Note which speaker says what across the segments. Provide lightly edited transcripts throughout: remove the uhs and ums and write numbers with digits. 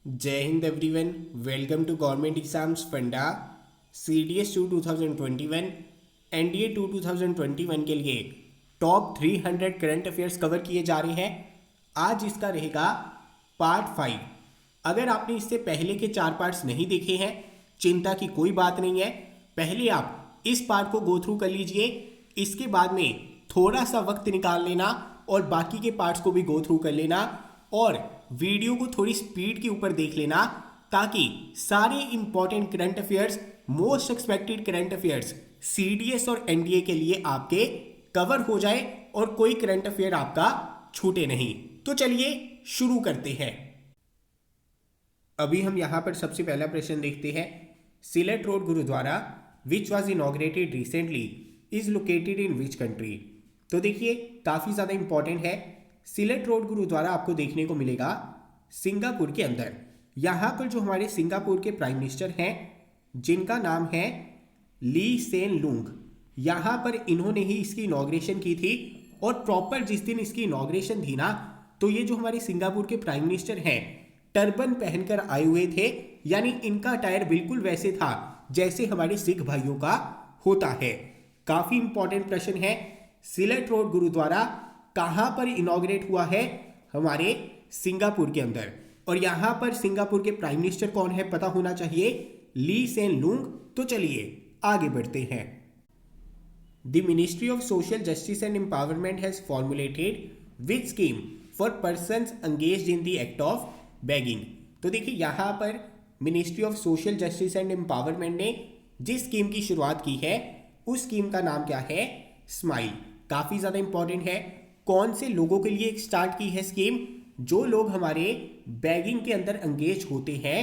Speaker 1: जय Hind everyone, welcome to government exams funda CDS 2 2021 NDA 2 2021 के लिए टॉप 300 करंट अफेयर्स कवर किए जा रहे हैं। आज इसका रहेगा पार्ट 5। अगर आपने इससे पहले के 4 पार्ट्स नहीं देखे हैं, चिंता की कोई बात नहीं है। पहले आप इस पार्ट को गो थ्रू कर लीजिए, इसके बाद में थोड़ा सा वक्त निकाल लेना और बाकी के पार्ट्स को भी गो थ्रू कर लेना और वीडियो को थोड़ी स्पीड के ऊपर देख लेना, ताकि सारे important current affairs, most expected current affairs CDS और NDA के लिए आपके कवर हो जाए और कोई करंट अफेयर आपका छूटे नहीं। तो चलिए शुरू करते हैं। अभी हम यहां पर सबसे पहला प्रश्न देखते हैं। Sylhet road gurdwara which was inaugurated recently is located in which country. तो देखिए काफी ज्यादा इंपॉर्टेंट है। सिलेट रोड गुरुद्वारा आपको देखने को मिलेगा सिंगापुर के अंदर। यहाँ पर जो हमारे सिंगापुर के प्राइम मिनिस्टर हैं, जिनका नाम है ली सेन लुंग, यहाँ पर इन्होंने ही इसकी इनॉग्रेशन की थी। और प्रॉपर जिस दिन इसकी इनॉग्रेशन थी ना, तो ये जो हमारे सिंगापुर के प्राइम मिनिस्टर हैं टर्बन पहनकर आए हुए थे, यानी इनका अटायर बिल्कुल वैसे था जैसे हमारे सिख भाइयों का होता है। काफी इंपॉर्टेंट प्रश्न है। सिलेट रोड गुरुद्वारा कहां पर इनॉग्रेट हुआ है? हमारे सिंगापुर के अंदर। और यहां पर सिंगापुर के प्राइम मिनिस्टर कौन है पता होना चाहिए, ली सेन लुंग। तो चलिए आगे बढ़ते हैं। The ministry of social justice and empowerment has formulated which scheme for persons engaged in the act of begging. तो देखिए यहां पर ministry of social justice and empowerment ने जिस स्कीम की शुरुआत की है, उस स्कीम का नाम क्या है? स्माइल। काफी ज्यादा इंपॉर्टेंट है। कौन से लोगों के लिए स्टार्ट की है स्कीम? जो लोग हमारे बैगिंग के अंदर एंगेज होते हैं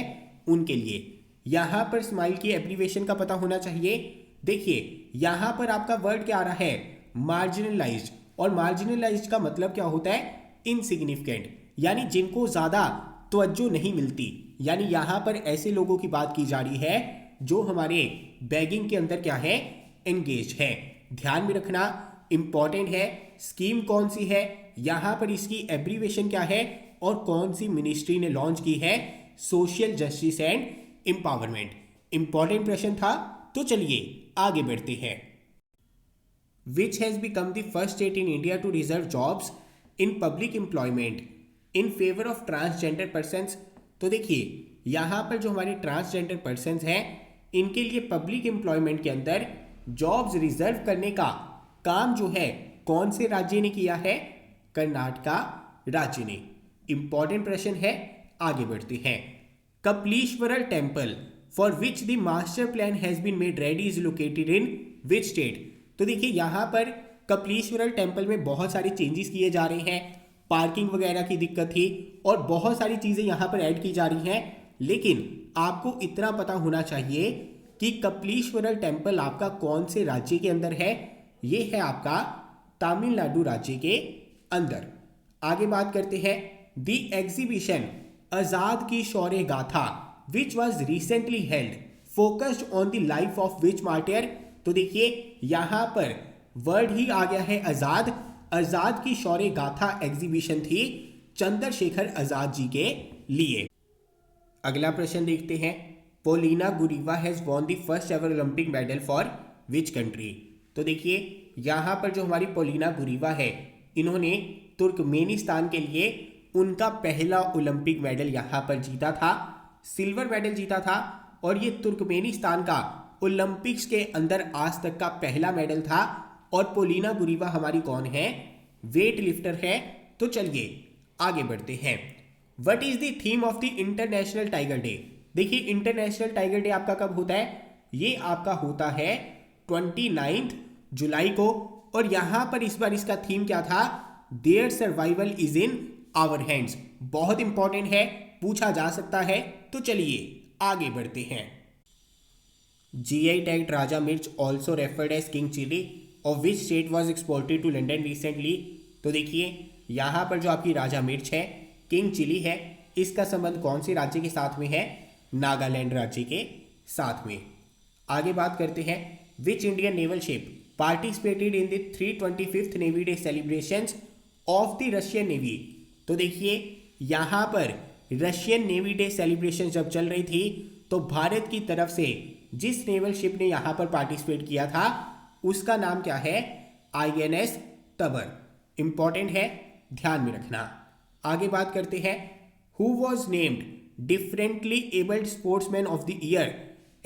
Speaker 1: उनके लिए। यहां पर स्माइल की एब्रीविएशन का पता होना चाहिए। देखिए यहां पर आपका वर्ड क्या आ रहा है? मार्जिनलाइज्ड। और मार्जिनलाइज्ड का मतलब क्या होता है? इनसिग्निफिकेंट, यानी जिनको ज्यादा तवज्जो नहीं मिलती। यानी यहां पर ऐसे लोगों की बात की जा रही है जो हमारे बैगिंग के अंदर क्या है? एंगेज है। ध्यान में रखना, इंपॉर्टेंट है। स्कीम कौन सी है, यहां पर इसकी एब्रीविएशन क्या है और कौन सी मिनिस्ट्री ने लॉन्च की है? Social justice and empowerment. Important प्रश्न था। तो चलिए आगे बढ़ते हैं। Which has become the first state in India to reserve jobs in public employment in favour of transgender persons. तो देखिए यहां पर जो हमारे ट्रांसजेंडर पर्सन्स हैं, इनके लिए पब्लिक एम्प्लॉयमेंट के अंदर जॉब्स रिजर्व करने का काम जो है कौन से राज्य ने किया है? कर्नाटका राज्य ने। इंपॉर्टेंट प्रश्न है, आगे बढ़ते हैं। Kapileswaral temple for which the master plan has been made ready is located in which state. तो देखिए यहां पर कपिलेश्वरल टेम्पल में बहुत सारे चेंजेस किए जा रहे हैं। पार्किंग वगैरह की दिक्कत थी और बहुत सारी चीजें यहां पर ऐड की जा रही हैं। लेकिन आपको इतना पता होना चाहिए कि कपिलेश्वरल टेम्पल आपका कौन से राज्य के अंदर है? ये है आपका तमिलनाडु राज्य के अंदर। आगे बात करते हैं। द एग्जीबिशन आजाद की शौर्य गाथा which was recently held focused on the life of which martyr. तो देखिए यहां पर वर्ड ही आ गया है आजाद। आजाद की शौर्य गाथा एग्जीबिशन थी चंद्रशेखर आजाद जी के लिए। अगला प्रश्न देखते हैं। Polina Guryeva has won the first ever Olympic medal for which country. तो देखिए यहां पर जो हमारी पोलिना गुरीवा है, इन्होंने तुर्कमेनिस्तान के लिए उनका पहला ओलंपिक मेडल यहां पर जीता था। सिल्वर मेडल जीता था और ये तुर्कमेनिस्तान का ओलंपिक्स के अंदर आज तक का पहला मेडल था। और पोलिना गुरीवा हमारी कौन है? वेट लिफ्टर है। तो चलिए आगे बढ़ते हैं। What is the theme of the international tiger day. देखिए इंटरनेशनल टाइगर डे आपका कब होता है? ये आपका होता है 29 जुलाई को। और यहां पर इस बार इसका थीम क्या था? Their survival is in our hands. बहुत इंपॉर्टेंट है, पूछा जा सकता है। तो चलिए आगे बढ़ते हैं। GI tagged Raja Mircha also referred as king chilli of which state was exported to London recently. तो देखिए यहां पर जो आपकी राजा मिर्च है, किंग चिली है, इसका संबंध कौन से राज्य के साथ में है? नागालैंड राज्य के साथ में। आगे बात करते हैं। Which Indian naval ship participated in the 325th navy day celebrations of the Russian navy. तो देखिए यहां पर रशियन नेवी डे सेलिब्रेशन जब चल रही थी तो भारत की तरफ से जिस नेवल शिप ने यहां पर पार्टिसिपेट किया था उसका नाम क्या है? INS तबर। इंपॉर्टेंट है, ध्यान में रखना। आगे बात करते हैं, who was named differently abled sportsman of the year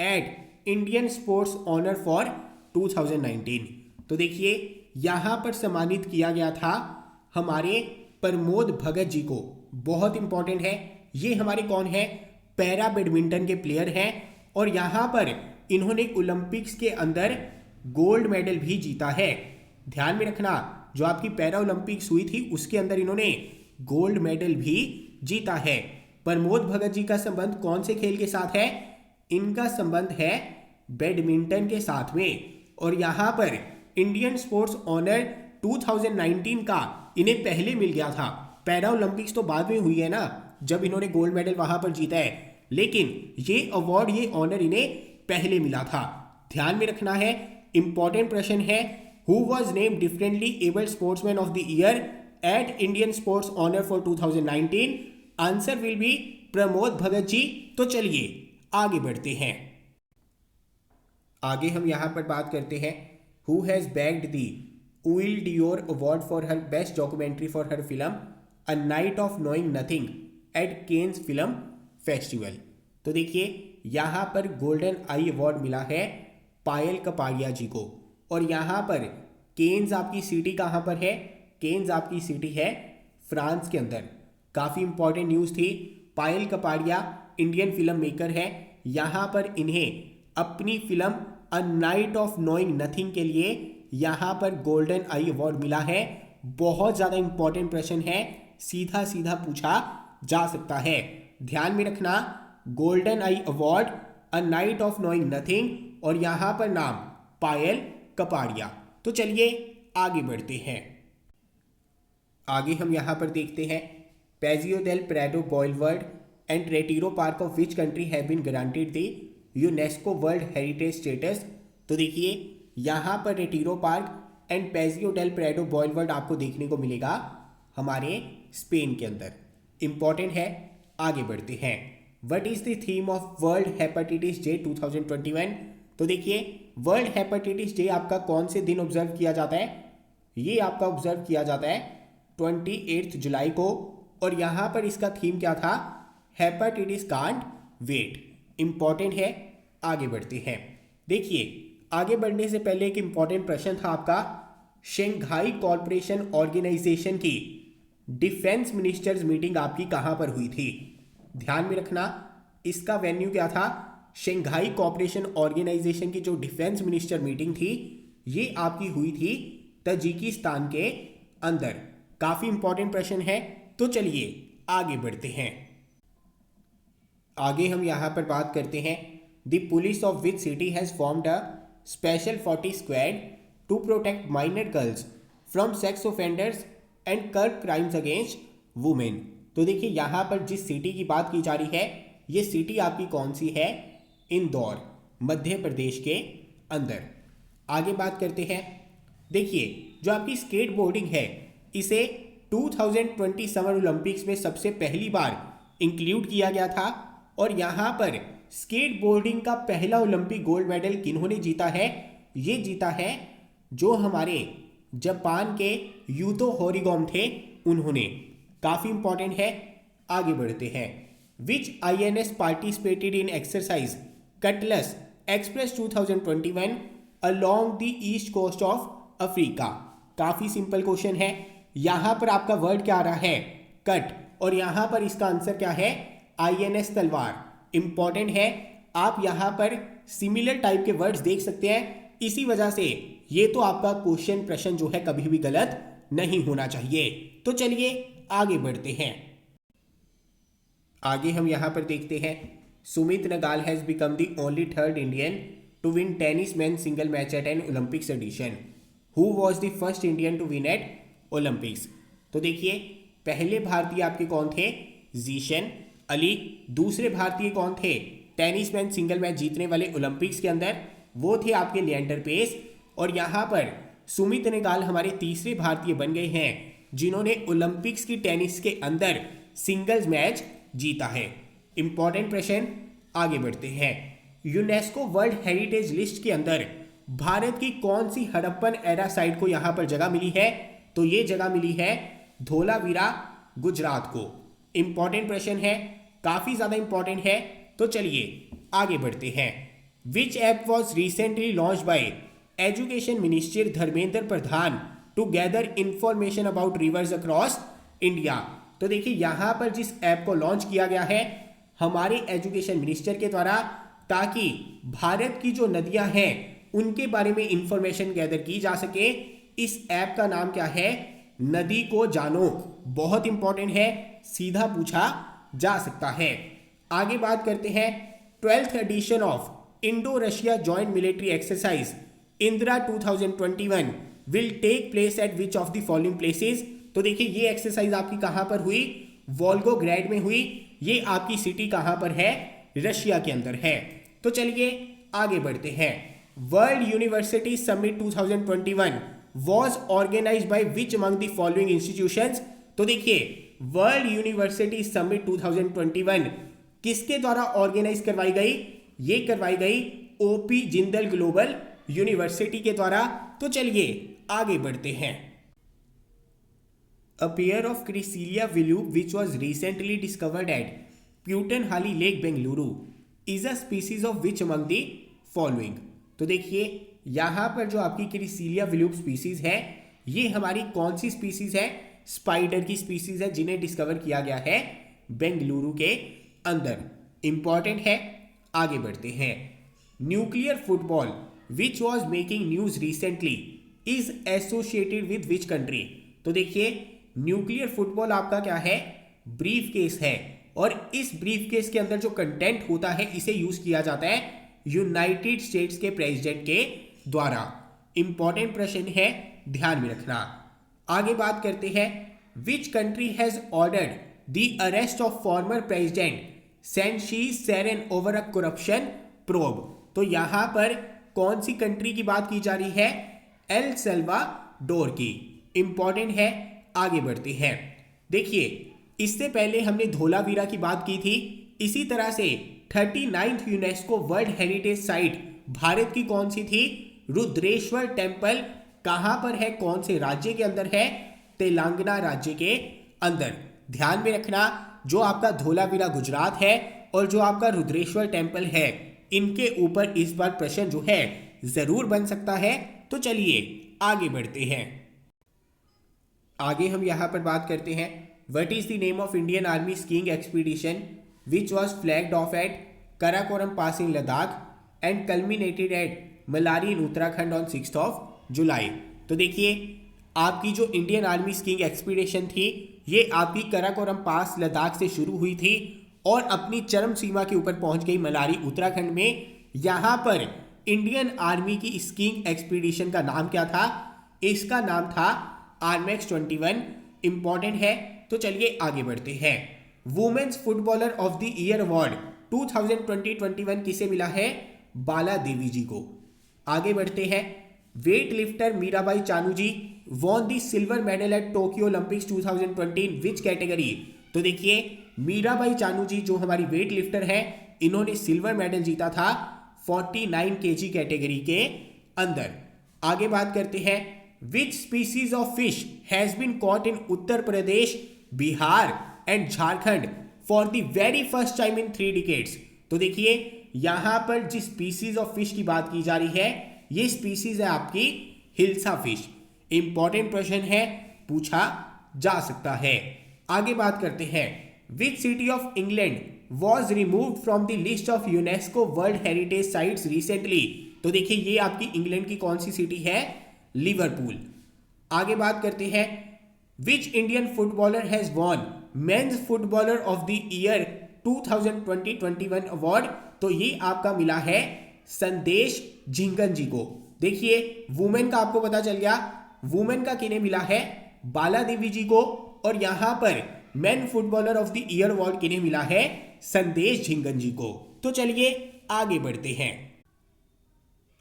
Speaker 1: at Indian sports honour for 2019। तो देखिए यहां पर सम्मानित किया गया था हमारे प्रमोद भगत जी को। बहुत इंपॉर्टेंट है, ये हमारे कौन है? पैरा बैडमिंटन के प्लेयर हैं और यहां पर इन्होंने ओलंपिक्स के अंदर गोल्ड मेडल भी जीता है। ध्यान में रखना, जो आपकी पैरा ओलंपिक्स हुई थी उसके अंदर इन्होंने गोल्ड मेडल भी जीता है। प्रमोद भगत जी का संबंध कौन से खेल के साथ है? इनका संबंध है बैडमिंटन के साथ में। और यहां पर इंडियन स्पोर्ट्स ऑनर 2019 का इन्हें पहले मिल गया था। पैरा ओलंपिक्स तो बाद में हुई है ना, जब इन्होंने गोल्ड मेडल वहां पर जीता है, लेकिन ये अवार्ड, ये ऑनर इन्हें पहले मिला था। ध्यान में रखना है, इंपॉर्टेंट प्रश्न है, who was named differently abled sportsman of the year at Indian sports honour for 2019? Answer will be Pramod Bhagat ji. तो चलिए आगे बढ़ते हैं। आगे हम यहां पर बात करते हैं, who has bagged the Oeil d'Or award for her best documentary for her film A Night of Knowing Nothing at Cannes film festival. तो देखिए यहां पर गोल्डन आई अवार्ड मिला है पायल कपाड़िया जी को। और यहां पर केन्स आपकी सिटी कहां पर है? केन्स आपकी सिटी है फ्रांस के अंदर। काफ़ी इंपॉर्टेंट न्यूज़ थी। पायल कपाड़िया इंडियन फिल्म मेकर है। यहाँ पर इन्हें अपनी film A Night of Knowing nothing के लिए यहाँ पर गोल्डन आई अवार्ड मिला है। बहुत ज़्यादा इंपॉर्टेंट प्रश्न है, सीधा सीधा पूछा जा सकता है। ध्यान में रखना, golden I award, a Night of Knowing nothing और यहाँ पर नाम पायल कपाड़िया। तो चलिए आगे बढ़ते हैं। आगे हम यहाँ पर देखते हैं, Paseo del Prado boulevard and Retiro park of which country have been granted the UNESCO world heritage status. तो देखिए यहाँ पर Retiro park and Paseo del Prado boulevard आपको देखने को मिलेगा हमारे स्पेन के अंदर। इंपॉर्टेंट है, आगे बढ़ते हैं। What is the theme of world hepatitis day 2021? तो देखिए वर्ल्ड हेपेटाइटिस डे आपका कौन से दिन ऑब्जर्व किया जाता है? ये आपका ऑब्जर्व किया जाता है 28 जुलाई को। और यहाँ पर इसका थीम क्या था? Hepatitis can't wait. इंपॉर्टेंट है, आगे बढ़ते हैं। देखिए आगे बढ़ने से पहले एक इंपॉर्टेंट प्रश्न था आपका, शंघाई कॉरपोरेशन ऑर्गेनाइजेशन की डिफेंस मिनिस्टर्स मीटिंग आपकी कहाँ पर हुई थी? ध्यान में रखना, इसका वेन्यू क्या था? शंघाई कॉरपोरेशन ऑर्गेनाइजेशन की जो डिफेंस मिनिस्टर मीटिंग थी ये आपकी हुई थी तजिकिस्तान के अंदर। काफी इंपॉर्टेंट प्रश्न है, तो चलिए आगे बढ़ते हैं। आगे हम यहां पर बात करते हैं, the police of which city has formed a special 40 squad to protect minor girls from sex offenders and curb crimes against women. तो देखिए यहां पर जिस सिटी की बात की जा रही है ये सिटी आपकी कौन सी है? इंदौर, मध्य प्रदेश के अंदर। आगे बात करते हैं, देखिए जो आपकी स्केट बोर्डिंग है इसे 2020 समर ओलंपिक्स में सबसे पहली बार इंक्लूड किया गया था। और यहाँ पर स्केट बोर्डिंग का पहला ओलंपिक गोल्ड मेडल किन्होंने जीता है? ये जीता है जो हमारे जापान के यूतो होरिगोम थे, उन्होंने। काफ़ी इंपॉर्टेंट है, आगे बढ़ते हैं। Which INS participated in exercise Cutlass Express 2021 along the east coast of Africa. काफ़ी सिंपल क्वेश्चन है। यहाँ पर आपका वर्ड क्या आ रहा है? कट। और यहाँ पर इसका आंसर क्या है? INS तलवार। इंपॉर्टेंट है, आप यहाँ पर सिमिलर टाइप के वर्ड्स देख सकते हैं, इसी वजह से ये तो आपका क्वेश्चन प्रश्न जो है कभी भी गलत नहीं होना चाहिए। तो चलिए आगे बढ़ते हैं। आगे हम यहाँ पर देखते हैं, Sumit Nagal has become the only third Indian to win tennis man single match at an Olympics edition. Who was the first Indian to win at Olympics? तो देखिए पहले भारतीय आपके कौन थे? जीशन अली। दूसरे भारतीय कौन थे टेनिस मैन सिंगल मैच जीतने वाले ओलंपिक्स के अंदर? वो थे आपके लिएंडर पेस। और यहाँ पर सुमित नगाल हमारे तीसरे भारतीय बन गए हैं जिन्होंने ओलंपिक्स की टेनिस के अंदर सिंगल्स मैच जीता है। इंपॉर्टेंट प्रश्न, आगे बढ़ते हैं। यूनेस्को वर्ल्ड हेरिटेज लिस्ट के अंदर भारत की कौन सी हड़प्पन एरा साइट को यहां पर जगह मिली है? तो ये जगह मिली है धोलावीरा, गुजरात को। इंपॉर्टेंट प्रश्न है, काफी ज्यादा इंपॉर्टेंट है। तो चलिए आगे बढ़ते हैं। Which app was recently launch by education minister Dharmendra Pradhan to gather information about rivers across India? तो देखिए यहां पर जिस ऐप को लॉन्च किया गया है हमारे एजुकेशन मिनिस्टर के द्वारा, ताकि भारत की जो नदियां हैं उनके बारे में इंफॉर्मेशन गैदर की जा सके। इस ऐप का नाम क्या है? नदी को जानो। बहुत इंपॉर्टेंट है, सीधा पूछा जा सकता है। आगे बात करते हैं। 12th edition of Indo Russia joint military exercise Indira 2021 will take place at which of the following places? तो देखिए ये एक्सरसाइज आपकी कहां पर हुई? वोल्गोग्रैड में हुई। ये आपकी सिटी कहां पर है? रशिया के अंदर है। तो चलिए आगे बढ़ते हैं। World University Summit 2021 was organized by which among the following institutions? तो देखिए वर्ल्ड यूनिवर्सिटी समिट 2021 किसके द्वारा ऑर्गेनाइज करवाई गई? ये करवाई गई ओपी जिंदल ग्लोबल यूनिवर्सिटी के द्वारा। तो चलिए आगे बढ़ते हैं। A pair of Crisilia volute which was recently discovered at Putenhali Lake, Bengaluru, is a species of which among the following? तो देखिए यहां पर जो आपकी क्रिसीलिया विलूप स्पीसीज है, ये हमारी कौन सी स्पीसीज है? स्पाइडर की स्पीसीज है, जिन्हें डिस्कवर किया गया है बेंगलुरु के अंदर। इंपॉर्टेंट है, आगे बढ़ते हैं। Nuclear football which was making news recently is associated with which country? तो देखिए न्यूक्लियर फुटबॉल आपका क्या है? ब्रीफ केस है, और इस ब्रीफ केस के अंदर जो कंटेंट होता है इसे यूज किया जाता है यूनाइटेड स्टेट्स के प्रेसिडेंट के द्वारा। इंपॉर्टेंट प्रश्न है, ध्यान में रखना। आगे बात करते हैं। Which country has ordered the arrest of former president Sanchez Ceren over a corruption probe? तो यहां पर कौन सी कंट्री की बात की जा रही है? एल सल्वाडोर की। इंपॉर्टेंट है, आगे बढ़ते हैं। देखिए इससे पहले हमने धोलावीरा की बात की थी। इसी तरह से 39th UNESCO world heritage site Bharat की कौन सी थी? रुद्रेश्वर टेम्पल। कहां पर है? कौन से राज्य के अंदर है? तेलंगाना राज्य के अंदर। ध्यान में रखना, जो आपका धोलावीरा गुजरात है और जो आपका रुद्रेश्वर टेम्पल है, इनके ऊपर इस बार प्रश्न जो है जरूर बन सकता है। तो चलिए आगे बढ़ते हैं। आगे हम यहां पर बात करते हैं। What is the name of Indian Army skiing expedition which was flagged off at Karakoram pass in Ladakh and culminated at Malari in Uttarakhand on 6 July? तो देखिए आपकी जो इंडियन आर्मी स्कीइंग एक्सपीडिशन थी, ये आपकी कराकोरम पास लद्दाख से शुरू हुई थी और अपनी चरम सीमा के ऊपर पहुंच गई मलारी उत्तराखंड में। यहां पर इंडियन आर्मी की स्कीइंग एक्सपीडिशन का नाम क्या था? इसका नाम था आर्मेक्स 21। इंपॉर्टेंट है, तो चलिए आगे बढ़ते हैं। Women's footballer of the year award 2020-21 किसे मिला है? बाला देवी जी को। आगे बढ़ते हैं। Weight lifter Mirabai Chanu ji won the silver medal at Tokyo Olympics 2020 which category? तो देखिए मीराबाई चानू जी जो हमारी वेट लिफ्टर है, इन्होंने सिल्वर मेडल जीता था 49 kg कैटेगरी के अंदर। आगे बात करते हैं। Which species of fish has been caught in Uttar Pradesh, Bihar and Jharkhand for the very first time in 3 decades? तो देखिए यहां पर जिस स्पीसीज ऑफ फिश की बात की जा रही है, ये स्पीसीज है आपकी हिल्सा फिश। इंपॉर्टेंट प्रश्न है, पूछा जा सकता है। आगे बात करते हैं। Which city of England was removed from the list of UNESCO world heritage sites recently? तो देखिए ये आपकी इंग्लैंड की कौन सी सिटी है? लिवरपूल। आगे बात करते हैं। Which Indian footballer has won men's footballer of the year 2020-21 award? तो ये आपका मिला है संदेश झिंगन जी को। देखिए वुमेन का आपको पता चल गया, वुमेन का किन्हें मिला है? बाला देवी जी को। और यहां पर main footballer of the year award किन्हें मिला है? संदेश झिंगन जी को। तो चलिए आगे बढ़ते हैं।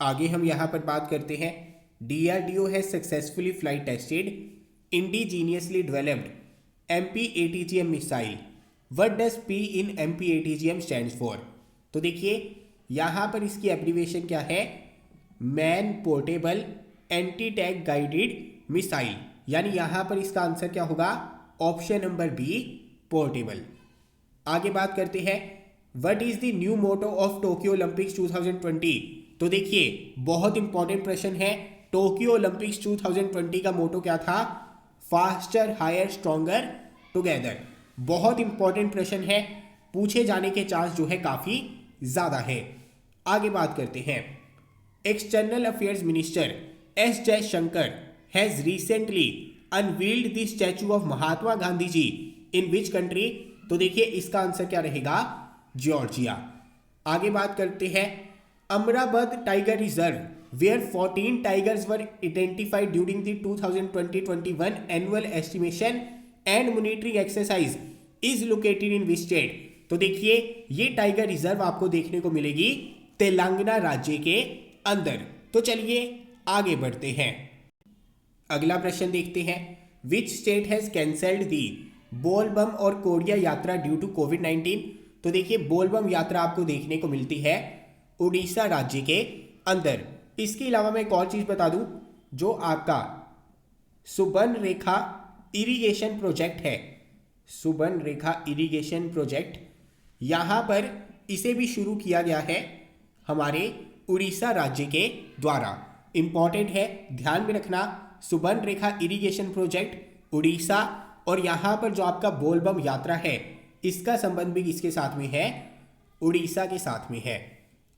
Speaker 1: आगे हम यहां पर बात करते हैं। DRDO has successfully flight tested indigenously developed MP-ATGM missile what does P in MPATGM stands for? तो देखिए यहाँ पर इसकी एब्रीविएशन क्या है, man portable anti tank guided missile, यानी यहाँ पर इसका आंसर क्या होगा, ऑप्शन नंबर बी पोर्टेबल। आगे बात करते हैं, what is the new motto of Tokyo Olympics 2020? तो देखिए बहुत इंपॉर्टेंट प्रश्न है, टोक्यो ओलंपिक्स 2020 का मोटो क्या था, फास्टर हायर स्ट्रॉन्गर टुगेदर। बहुत इंपॉर्टेंट प्रश्न है, पूछे जाने के चांस जो है काफी ज्यादा है। आगे बात करते हैं, external affairs minister S Jaishankar has recently unveiled the statue of Mahatma Gandhi ji in which country? तो देखिए इसका आंसर क्या रहेगा, जॉर्जिया। आगे बात करते हैं, Amrabad tiger reserve where 14 tigers were identified during the 2020-21 annual estimation and monitoring exercise is located in which state? तो देखिए ये टाइगर रिजर्व आपको देखने को मिलेगी तेलंगाना राज्य के अंदर। तो चलिए आगे बढ़ते हैं, अगला प्रश्न देखते हैं, विच स्टेट हैज कैंसल्ड दी बोलबम और कोरिया यात्रा ड्यू टू कोविड-19? तो देखिए बोलबम यात्रा आपको देखने को मिलती है उड़ीसा राज्य के अंदर। इसके अलावा मैं एक और चीज बता दूं, जो आपका सुबर्न रेखा इरिगेशन प्रोजेक्ट है, सुबर्न रेखा इरिगेशन प्रोजेक्ट, यहां पर इसे भी शुरू किया गया है हमारे उड़ीसा राज्य के द्वारा। इंपॉर्टेंट है, ध्यान में रखना, सुबर्न रेखा इरिगेशन प्रोजेक्ट उड़ीसा, और यहां पर जो आपका बोलबम यात्रा है इसका संबंध भी किसके साथ में है, उड़ीसा के साथ में है।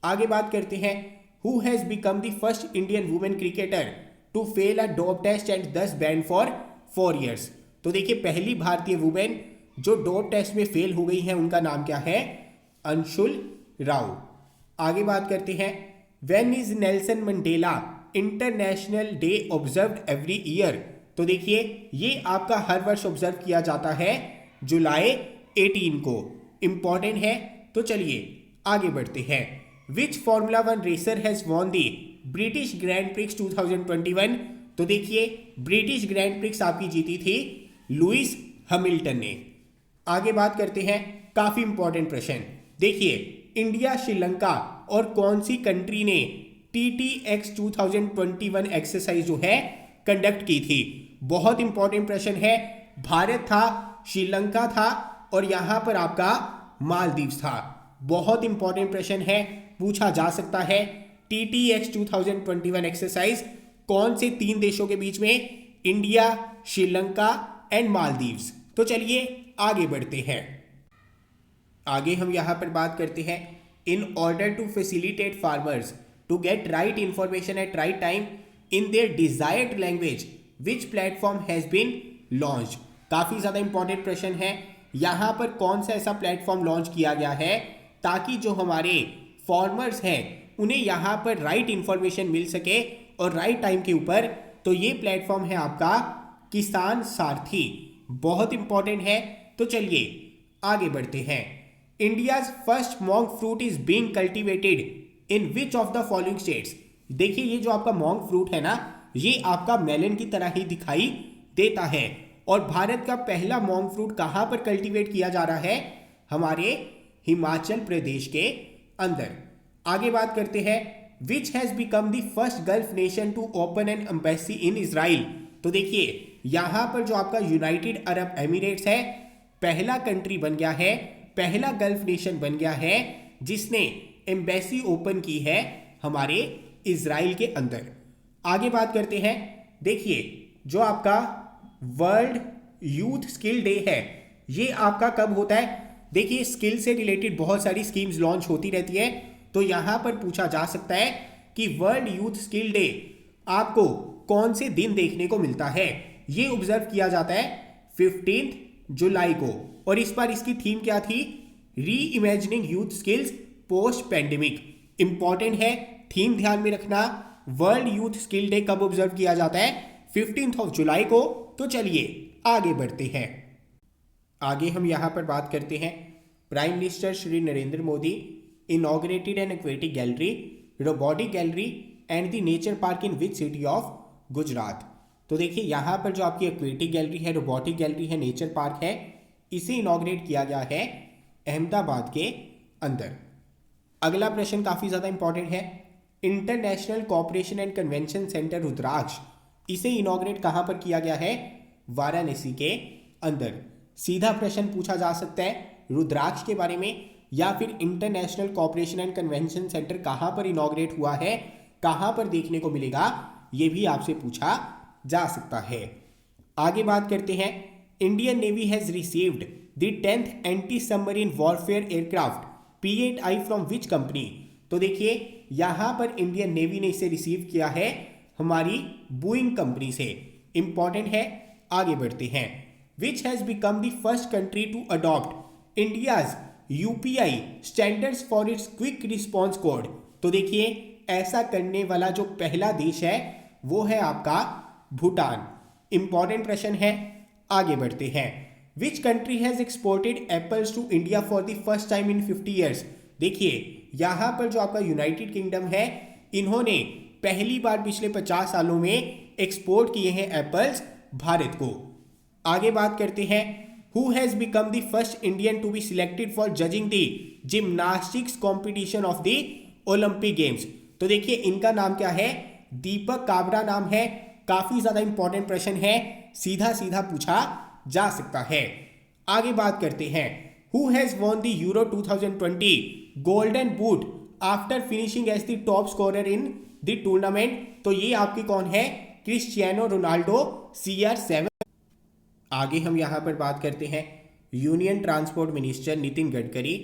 Speaker 1: आगे बात करते हैं, who has become the first Indian women cricketer to fail a dope test and thus ban for 4 years? तो देखिए पहली भारतीय वुमेन जो डोप टेस्ट में फेल हो गई है उनका नाम क्या है, अंशुल राव। आगे बात करते हैं, when is Nelson Mandela international day observed every year? तो देखिए ये आपका हर वर्ष ऑब्जर्व किया जाता है जुलाई 18 को। इंपॉर्टेंट है, तो चलिए आगे बढ़ते हैं, which formula 1 racer has won the British grand prix 2021? तो देखिए ब्रिटिश ग्रैंड प्रिक्स आपकी जीती थी लुइस हैमिल्टन ने। आगे बात करते हैं, काफी इंपॉर्टेंट प्रश्न, देखिए इंडिया, श्रीलंका और कौन सी कंट्री ने TTX 2021 एक्सरसाइज जो है कंडक्ट की थी? बहुत इंपॉर्टेंट प्रश्न है, भारत था, श्रीलंका था और यहां पर आपका मालदीव था। बहुत इंपॉर्टेंट प्रश्न है, पूछा जा सकता है, TTX 2021 एक्सरसाइज कौन से 3 देशों के बीच में, इंडिया, श्रीलंका एंड मालदीव्स। तो चलिए आगे बढ़ते हैं, आगे हम यहां पर बात करते हैं, in order to facilitate farmers to get right information at right time in their desired language which platform has been launch? काफी ज्यादा इंपॉर्टेंट प्रश्न है, यहां पर कौन सा ऐसा प्लेटफॉर्म लॉन्च किया गया है ताकि जो हमारे फार्मर्स हैं उन्हें यहां पर राइट इंफॉर्मेशन मिल सके और राइट टाइम के ऊपर? तो ये प्लेटफॉर्म है आपका किसान सारथी। बहुत इंपॉर्टेंट है, तो चलिए आगे बढ़ते हैं, India's first monk fruit is being cultivated in which of the following states? देखिए ये जो आपका मॉन्क फ्रूट है ना, ये आपका मेलन की तरह ही दिखाई देता है, और भारत का पहला मॉन्क फ्रूट कहां पर कल्टीवेट किया जा रहा है, हमारे हिमाचल प्रदेश के अंदर। आगे बात करते हैं, which has become the first Gulf nation to open an embassy in Israel? तो देखिए यहां पर जो आपका यूनाइटेड अरब एमिरेट्स है पहला कंट्री बन गया है, पहला गल्फ नेशन बन गया है जिसने एम्बेसी ओपन की है हमारे इजराइल के अंदर। आगे बात करते हैं, देखिए जो आपका वर्ल्ड यूथ स्किल डे है ये आपका कब होता है? देखिए स्किल से रिलेटेड बहुत सारी स्कीम्स लॉन्च होती रहती है, तो यहां पर पूछा जा सकता है कि वर्ल्ड यूथ स्किल डे आपको कौन से दिन देखने को मिलता है? ये ऑब्जर्व किया जाता है 15 जुलाई को, और इस बार इसकी थीम क्या थी, री imagining youth skills post pandemic. Important है, थीम ध्यान में रखना, वर्ल्ड यूथ स्किल डे कब ऑब्जर्व किया जाता है, 15 जुलाई को। तो चलिए आगे बढ़ते हैं, आगे हम यहां पर बात करते हैं, prime minister Shri Narendra Modi inaugurated N aquatic gallery, robotic gallery and the nature park in which city of Gujarat? तो देखिए यहां पर जो आपकी एक्वेटिक गैलरी है, रोबोटिक गैलरी है, नेचर पार्क है, इसे इनॉग्रेट किया गया है अहमदाबाद के अंदर। अगला प्रश्न काफ़ी ज़्यादा इंपॉर्टेंट है। International cooperation and convention centre Rudraksh, इसे इनॉग्रेट कहाँ पर किया गया है? वाराणसी के अंदर। सीधा प्रश्न पूछा जा सकता है रुद्राक्ष के बारे में, या फिर international cooperation and convention centre कहाँ पर इनॉग्रेट हुआ है, कहाँ पर देखने को मिलेगा, ये भी आपसे पूछा जा सकता है। आगे बात करते हैं। Indian Navy has received the 10th anti submarine warfare aircraft P8I from which company? तो देखिए यहां पर इंडियन नेवी ने इसे रिसीव किया है हमारी बोइंग कंपनी से। इंपॉर्टेंट है, आगे बढ़ते हैं। Which has become the first country to adopt India's UPI standards for its quick response code? तो देखिए ऐसा करने वाला जो पहला देश है वो है आपका भूटान। इंपॉर्टेंट प्रश्न है, आगे बढ़ते हैं। Which country has exported apples to India for the first time in 50 years? देखिए यहां पर जो आपका यूनाइटेड किंगडम है, इन्होंने पहली बार पिछले 50 सालों में एक्सपोर्ट किए हैं एप्पल्स भारत को। आगे बात करते हैं। Who has become the first Indian to be selected for judging the gymnastics competition of the Olympic games? तो देखिए इनका नाम क्या है? दीपक काबरा नाम है। काफी ज्यादा इंपॉर्टेंट प्रश्न है, सीधा सीधा पूछा जा सकता है। आगे बात करते हैं। Who has won the Euro 2020 golden boot after finishing as the top scorer in the tournament? तो ये आपके कौन है? Cristiano Ronaldo CR7। आगे हम यहां पर बात करते हैं। Union transport minister Nitin Gadkari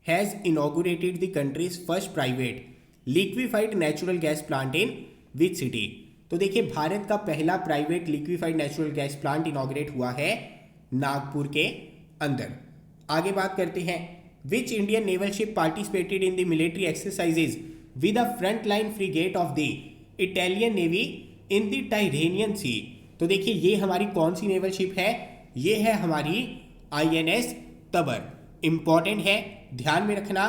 Speaker 1: has inaugurated the country's first private liquefied natural gas plant in which city? तो देखिए भारत का पहला private liquefied natural gas plant inaugurate हुआ है नागपुर के अंदर। आगे बात करते हैं। Which Indian naval ship participated in the military exercises with a front line frigate of the Italian navy in the Tyrrhenian sea? तो देखिए ये हमारी कौन सी नेवल शिप है? ये है हमारी INS तबर। इंपॉर्टेंट है, ध्यान में रखना।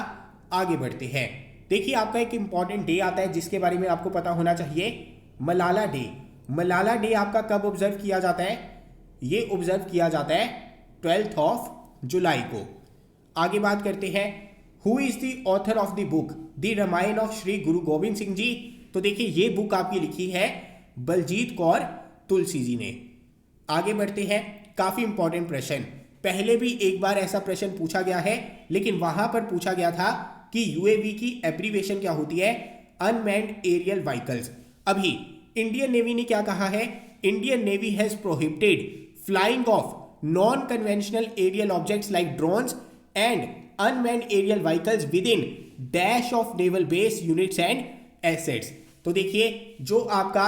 Speaker 1: आगे बढ़ते हैं। देखिए आपका एक इंपॉर्टेंट डे आता है जिसके बारे में आपको पता होना चाहिए, मलाला डे। मलाला डे आपका कब ऑब्जर्व किया जाता है? ये ऑब्जर्व किया जाता है 12 जुलाई को। आगे बात करते हैं। Who is the author of the book the Ramayan of Shri Guru Gobind Singh ji? तो देखिए ये बुक आपकी लिखी है बलजीत कौर तुलसी जी ने। आगे बढ़ते हैं। काफी इंपॉर्टेंट प्रश्न, पहले भी एक बार ऐसा प्रश्न पूछा गया है, लेकिन वहां पर पूछा गया था कि UAV की एब्रीवेशन क्या होती है? Unmanned aerial vehicles. अभी इंडियन नेवी ने क्या कहा है? Indian Navy has prohibited flying of non conventional aerial objects like drones and unmanned aerial vehicles within dash of naval base units and assets. तो देखिए जो आपका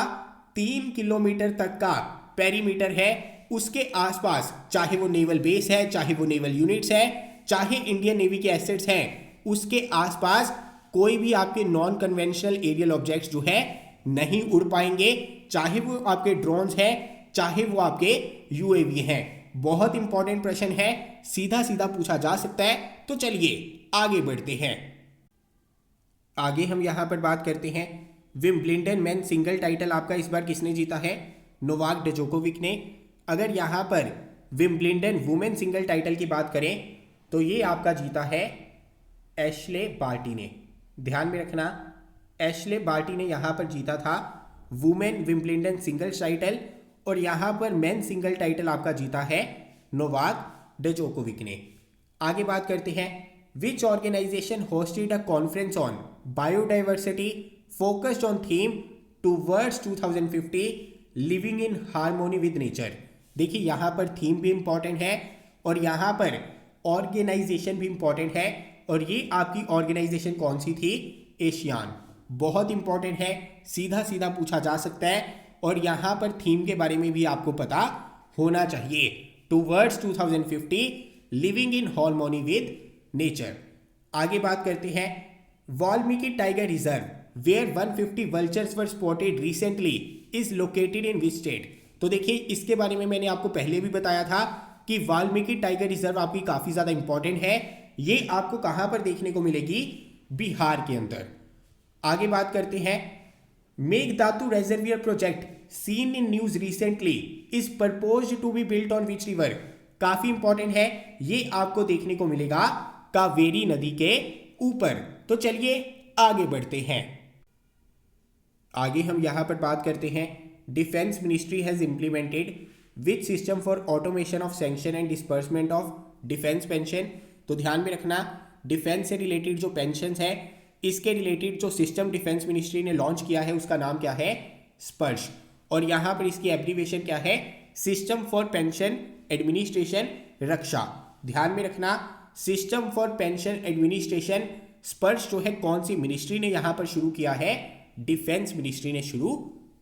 Speaker 1: 3 किलोमीटर तक का पेरीमीटर है उसके आसपास, चाहे वो नेवल बेस है, चाहे वो नेवल यूनिट्स है, चाहे इंडियन नेवी के एसेट्स हैं, उसके आसपास कोई भी आपके नॉन कन्वेंशनल एरियल ऑब्जेक्ट्स जो है नहीं उड़ पाएंगे, चाहे वो आपके ड्रोन्स हैं, चाहे वो आपके UAV हैं। बहुत इंपॉर्टेंट प्रश्न है, सीधा सीधा पूछा जा सकता है। तो चलिए आगे बढ़ते हैं। आगे हम यहां पर बात करते हैं। विंबलडन मेन सिंगल टाइटल आपका इस बार किसने जीता है? नोवाक जोकोविक ने। अगर यहां पर विंबलडन वुमेन सिंगल टाइटल की बात करें तो ये आपका जीता है एशले बार्टी ने। ध्यान में रखना, एशले बार्टी ने यहां पर जीता था वुमेन विंबलडन सिंगल्स टाइटल, और यहां पर मेन सिंगल टाइटल आपका जीता है नोवाक जोकोविक ने। आगे बात करते हैं। Which organisation hosted a conference on biodiversity focused on theme towards 2050 living in harmony with nature? देखिए यहां पर थीम भी इंपॉर्टेंट है और यहां पर ऑर्गेनाइजेशन भी इंपॉर्टेंट है, और ये आपकी ऑर्गेनाइजेशन कौन सी थी? एशियान। बहुत इंपॉर्टेंट है, सीधा सीधा पूछा जा सकता है, और यहां पर थीम के बारे में भी आपको पता होना चाहिए। Towards 2050 living in harmony with nature. आगे बात करते हैं। Valmiki tiger reserve where 150 vultures were spotted recently is located in which state? तो देखिए इसके बारे में मैंने आपको पहले भी बताया था कि वाल्मीकि टाइगर रिजर्व आपकी काफी ज्यादा इंपॉर्टेंट है। ये आपको कहां पर देखने को मिलेगी? बिहार के अंदर। आगे बात करते हैं। Mekedatu reservoir project seen in news recently is proposed to be built on which river? काफी इंपॉर्टेंट है, ये आपको देखने को मिलेगा कावेरी नदी के ऊपर। तो चलिए आगे बढ़ते हैं। आगे हम यहां पर बात करते हैं, defence ministry has implemented which system for automation of sanction and disbursement of defence pension. तो ध्यान में रखना, डिफेंस से रिलेटेड जो पेंशन है, इसके रिलेटेड जो सिस्टम डिफेंस मिनिस्ट्री ने लॉन्च किया है उसका नाम क्या है, स्पर्श। और यहां पर इसकी एब्रीविएशन क्या है, सिस्टम फॉर पेंशन एडमिनिस्ट्रेशन रक्षा। ध्यान में रखना, सिस्टम फॉर पेंशन एडमिनिस्ट्रेशन स्पर्श जो है कौन सी मिनिस्ट्री ने यहां पर शुरू किया है, डिफेंस मिनिस्ट्री ने शुरू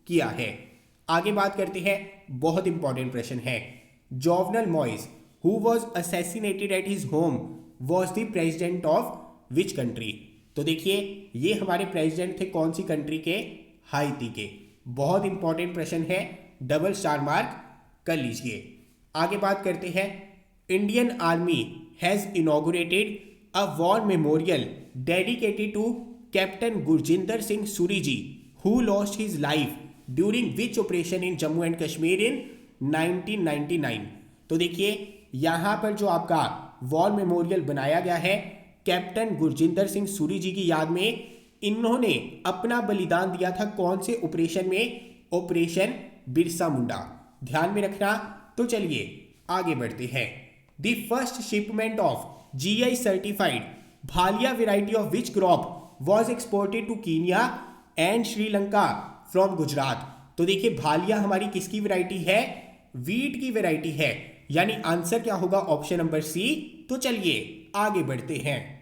Speaker 1: किया है। आगे बात करते हैं, बहुत इंपॉर्टेंट प्रश्न है, Jovenel मॉइस who was assassinated at his home was the president of which country. तो देखिए ये हमारे प्रेसिडेंट थे कौन सी कंट्री के, हाइती के। बहुत इंपॉर्टेंट प्रश्न है, डबल स्टार मार्क कर लीजिए। आगे बात करते हैं, Indian army has inaugurated a war memorial dedicated to captain Gurjinder Singh Suri ji who lost his life during which operation in Jammu and Kashmir in 1999। तो देखिए यहां पर जो आपका वॉर मेमोरियल बनाया गया है कैप्टन गुरजिंदर सिंह सूरी जी की याद में, इन्होंने अपना बलिदान दिया था कौन से ऑपरेशन में, ऑपरेशन बिरसा मुंडा। ध्यान में रखना। तो चलिए आगे बढ़ते हैं, the first shipment of GI certified Bhalia variety of which crop was exported to Kenya and Sri Lanka from Gujarat. तो देखिए भालिया हमारी किसकी वैरायटी है, वीट की वैरायटी है, यानी आंसर क्या होगा, ऑप्शन नंबर सी। तो चलिए आगे बढ़ते हैं।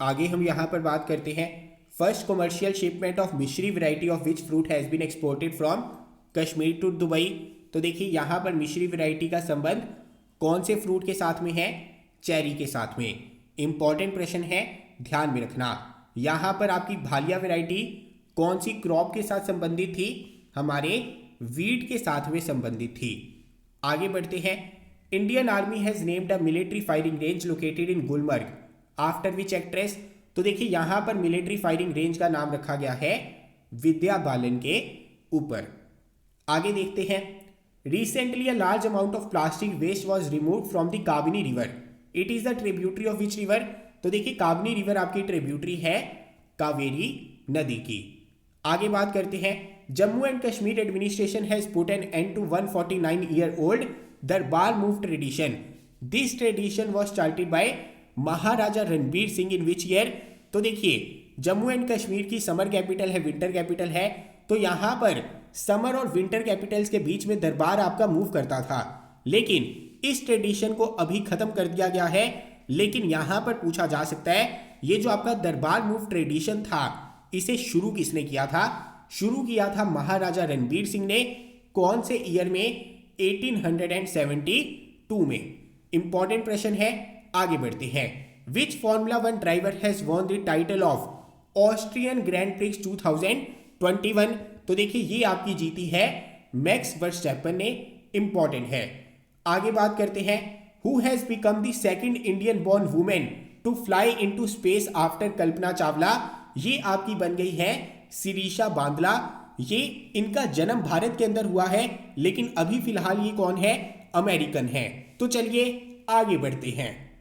Speaker 1: आगे हम यहां पर बात करते हैं, first commercial shipment of Mishri variety of which fruit has been exported from Kashmir to Dubai. तो देखिए यहां पर मिश्री वैरायटी का संबंध कौन से फ्रूट के साथ में है, चेरी के साथ में। इंपॉर्टेंट प्रश्न है, ध्यान में रखना। यहां पर आपकी भालिया वैरायटी कौन सी क्रॉप के साथ संबंधित थी, हमारे वीट के साथ में संबंधित थी। आगे बढ़ते हैं, Indian army has named a military firing range located in Gulmarg after which actress. तो देखिए यहां पर मिलिट्री फायरिंग रेंज का नाम रखा गया है विद्या बालन के ऊपर। आगे देखते हैं, recently a large amount of plastic waste was removed from the Kabini river, it is the tributary of which river. तो देखिए काबिनी रिवर आपकी ट्रिब्यूटरी है कावेरी नदी की। आगे बात करते हैं, Jammu and Kashmir administration has put an end to 149 year old darbar move tradition, this tradition was started by Maharaja Ranbir Singh in which year. तो देखिए जम्मू एंड कश्मीर की समर कैपिटल है, विंटर कैपिटल है, तो यहां पर समर और विंटर कैपिटल्स के बीच में दरबार आपका मूव करता था, लेकिन इस ट्रेडिशन को अभी खत्म कर दिया गया है। लेकिन यहां पर पूछा जा सकता है, ये जो आपका दरबार मूव ट्रेडिशन था इसे शुरू किसने किया था, शुरू किया था महाराजा रणबीर सिंह ने। कौन से ईयर में, 1872 में। इंपॉर्टेंट प्रश्न है, आगे बढ़ते हैं, which formula 1 driver has won the title of Austrian grand prix 2021। तो देखिए ये आपकी जीती है मैक्स वर्स्टैपन ने। इंपॉर्टेंट है। आगे बात करते हैं, who has become the second Indian born women to fly into space after Kalpana Chawla. ये आपकी बन गई है शिरीषा बांदला। ये इनका जन्म भारत के अंदर हुआ है, लेकिन अभी फिलहाल ये कौन है, अमेरिकन है। तो चलिए आगे बढ़ते हैं।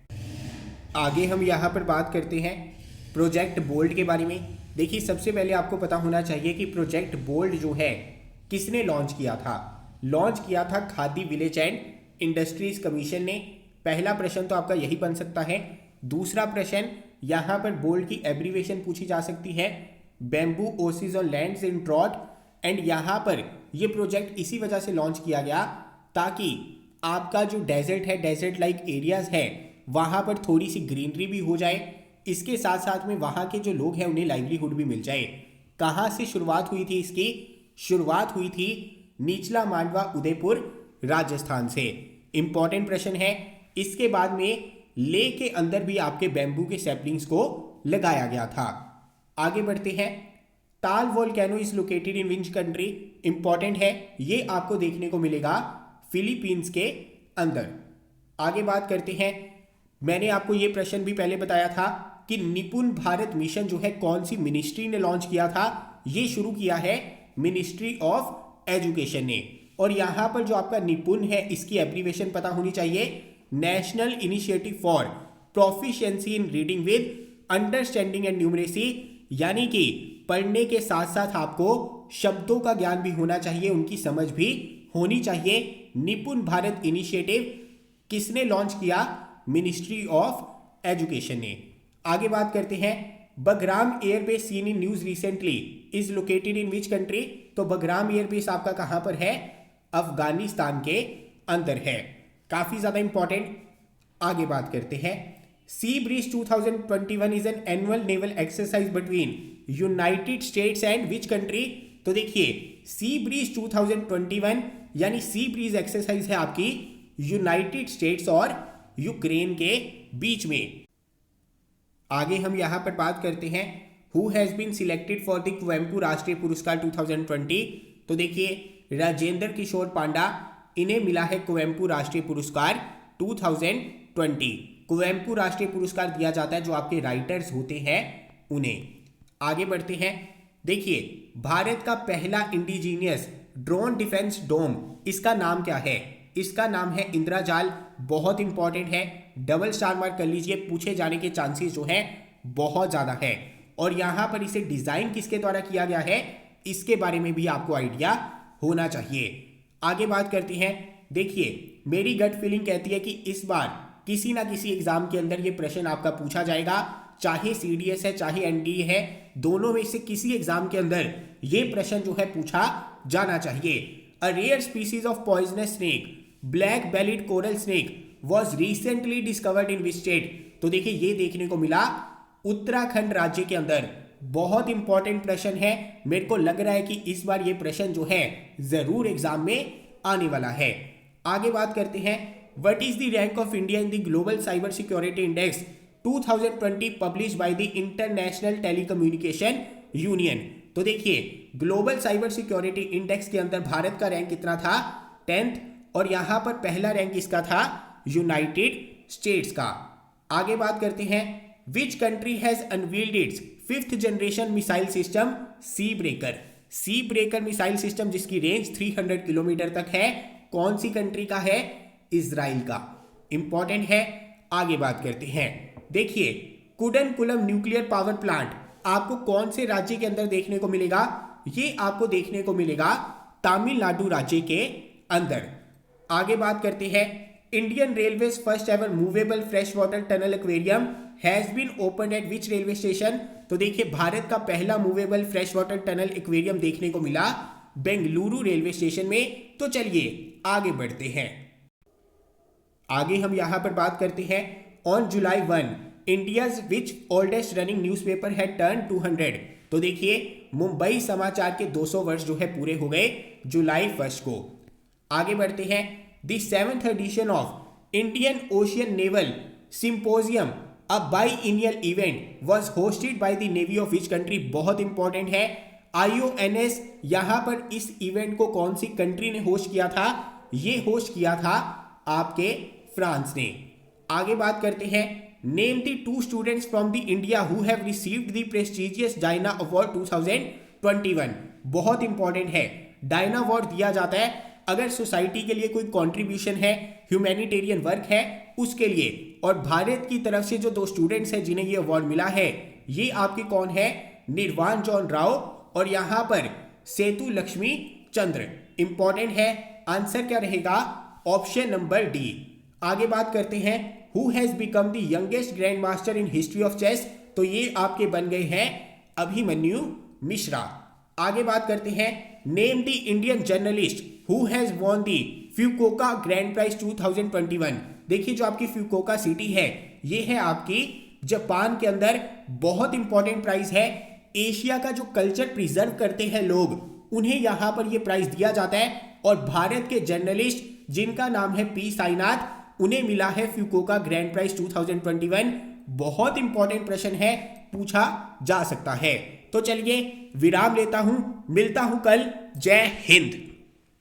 Speaker 1: आगे हम यहां पर बात करते हैं प्रोजेक्ट बोल्ड के बारे में। देखिए सबसे पहले आपको पता होना चाहिए कि प्रोजेक्ट बोल्ड जो है किसने लॉन्च किया था, लॉन्च किया था khadi village and industries commission ने। पहला प्रश्न तो आपका यही बन सकता है। दूसरा प्रश्न, यहां पर बोल्ड की एब्रीवेशन पूछी जा सकती है, bamboo oasis on lands in drought. And यहां पर यह प्रोजेक्ट इसी वजह से लॉन्च किया गया ताकि आपका जो डेजर्ट है, डेजर्ट लाइक एरियाज है, वहां पर थोड़ी सी ग्रीनरी भी हो जाए, इसके साथ साथ में वहां के जो लोग हैं उन्हें लाइवलीहुड भी मिल जाए। कहां से शुरुआत हुई थी इसकी, शुरुआत हुई थी निचला मांडवा उदयपुर राजस्थान से। इंपॉर्टेंट प्रश्न है। इसके बाद में ले के अंदर भी आपके बैम्बू के सैपलिंग्स को लगाया गया था। आगे बढ़ते हैं, ताल volcano is located in which country. Important है, ये आपको देखने को मिलेगा फिलीपींस के अंदर। आगे बात करते हैं, मैंने आपको ये प्रश्न भी पहले बताया था कि निपुण भारत मिशन जो है कौन सी मिनिस्ट्री ने लॉन्च किया था, ये शुरू किया है मिनिस्ट्री ऑफ एजुकेशन ने। और यहाँ पर जो आपका निपुण है इसकी एब्रीविएशन पता होनी चाहिए, national initiative for proficiency in reading with understanding and numeracy, यानी कि पढ़ने के साथ साथ आपको शब्दों का ज्ञान भी होना चाहिए, उनकी समझ भी होनी चाहिए। निपुण भारत इनिशिएटिव किसने लॉन्च किया? मिनिस्ट्री ऑफ एजुकेशन ने। आगे बात करते हैं, Bagram airbase scene in news recently is located in which country? तो बगराम एयरबेस आपका कहां पर है? अफगानिस्तान के अंदर है, काफी ज्यादा इंपॉर्टेंट। आगे बात करते हैं, sea breeze 2021 is an annual naval exercise between United states and which country? तो देखिए सी ब्रीज 2021 यानी सी ब्रीज एक्सरसाइज है आपकी यूनाइटेड स्टेट्स और यूक्रेन के बीच में। आगे हम यहां पर बात करते हैं, who has been selected for the Kuvempu Rashtriya Puraskar 2020? तो देखिए राजेंद्र किशोर पांडा, इन्हें मिला है कुवेम्पू राष्ट्रीय पुरस्कार 2020। कुवेम्पू राष्ट्रीय पुरस्कार दिया जाता है जो आपके राइटर्स होते हैं उन्हें। आगे बढ़ते हैं, देखिए भारत का पहला इंडिजीनियस ड्रोन डिफेंस डोम, इसका नाम क्या है? इसका नाम है इंद्रजाल। बहुत इंपॉर्टेंट है, डबल स्टार मार्क कर लीजिए, पूछे जाने के चांसेस जो है बहुत ज्यादा है। और यहां पर इसे डिजाइन किसके द्वारा किया गया है इसके बारे में भी आपको आइडिया होना चाहिए। आगे बात करते हैं, देखिए मेरी गट फीलिंग कहती है कि इस बार किसी ना किसी एग्जाम के अंदर ये प्रश्न आपका पूछा जाएगा, चाहे सीडीएस है चाहे एनडीए है, दोनों में से किसी एग्जाम के अंदर ये प्रश्न जो है पूछा जाना चाहिए। A rare species of poisonous snake black bellied coral snake was recently discovered in which state? तो देखिए ये देखने को मिला उत्तराखंड राज्य के अंदर। बहुत इंपॉर्टेंट प्रश्न है, मेरे को लग रहा है कि इस बार ये प्रश्न जो है जरूर एग्जाम में आने वाला है। आगे बात करते हैं, what is the rank of India in the global cyber security index 2020 publish by the international telecommunication union? तो देखिए ग्लोबल साइबर सिक्योरिटी इंडेक्स के अंदर भारत का रैंक कितना था? 10th, और यहां पर पहला रैंक इसका था यूनाइटेड स्टेट्स का। आगे बात करते हैं, which country has unveiled its 5th generation missile system Sea Breaker? Sea Breaker missile system जिसकी रेंज 300 किलोमीटर तक है, कौन सी कंट्री का है? इजराइल का। इंपॉर्टेंट है। आगे बात करते हैं, देखिए कुडनकुलम न्यूक्लियर पावर प्लांट आपको कौन से राज्य के अंदर देखने को मिलेगा? ये आपको देखने को मिलेगा तमिलनाडु राज्य के अंदर। आगे बात करते हैं, Indian Railways first ever movable fresh water tunnel aquarium has been open at which railway station? तो देखिए भारत का पहला movable fresh water tunnel aquarium देखने को मिला बेंगलुरु रेलवे स्टेशन में। तो चलिए आगे बढ़ते हैं। आगे हम यहां पर बात करते हैं, on July 1 India's which oldest running newspaper had turn 200? तो देखिए मुंबई समाचार के 200 वर्ष जो है पूरे हो गए जुलाई 1 को। आगे बढ़ते हैं, the 7th edition of Indian ocean naval symposium a biennial event was hosted by the navy of which country? बहुत इंपॉर्टेंट है, IONS। यहां पर इस इवेंट को कौन सी कंट्री ने होस्ट किया था? ये होस्ट किया था आपके फ्रांस ने। आगे बात करते हैं, name the 2 students from the India who have received the prestigious Diana award 2021। बहुत इंपॉर्टेंट है, डायना अवार्ड दिया जाता है अगर सोसाइटी के लिए कोई कंट्रीब्यूशन है, ह्यूमैनिटेरियन वर्क है उसके लिए। और भारत की तरफ से जो 2 स्टूडेंट्स हैं जिन्हें ये अवार्ड मिला है, ये आपके कौन है? निर्वाण जॉन राव और यहां पर सेतु लक्ष्मी चंद्र। इंपॉर्टेंट है, आंसर क्या रहेगा? Option number D. आगे बात करते हैं, who has become the youngest grand master in history of chess? तो ये आपके बन गए हैं अभिमन्यु मिश्रा। आगे बात करते हैं, name the Indian journalist who has won the Fukuoka grand prize 2021। देखिए जो आपकी फ्यूकोका सिटी है ये है आपकी जापान के अंदर। बहुत इंपॉर्टेंट प्राइज है, एशिया का जो कल्चर प्रिजर्व करते हैं लोग उन्हें यहां पर ये प्राइज दिया जाता है। और भारत के जर्नलिस्ट जिनका नाम है पी साईनाथ, उन्हें मिला है फ्यूकोका ग्रैंड प्राइज 2021। बहुत इंपॉर्टेंट प्रश्न है, पूछा जा सकता है। तो चलिए विराम लेता हूं, मिलता हूं कल। जय हिंद।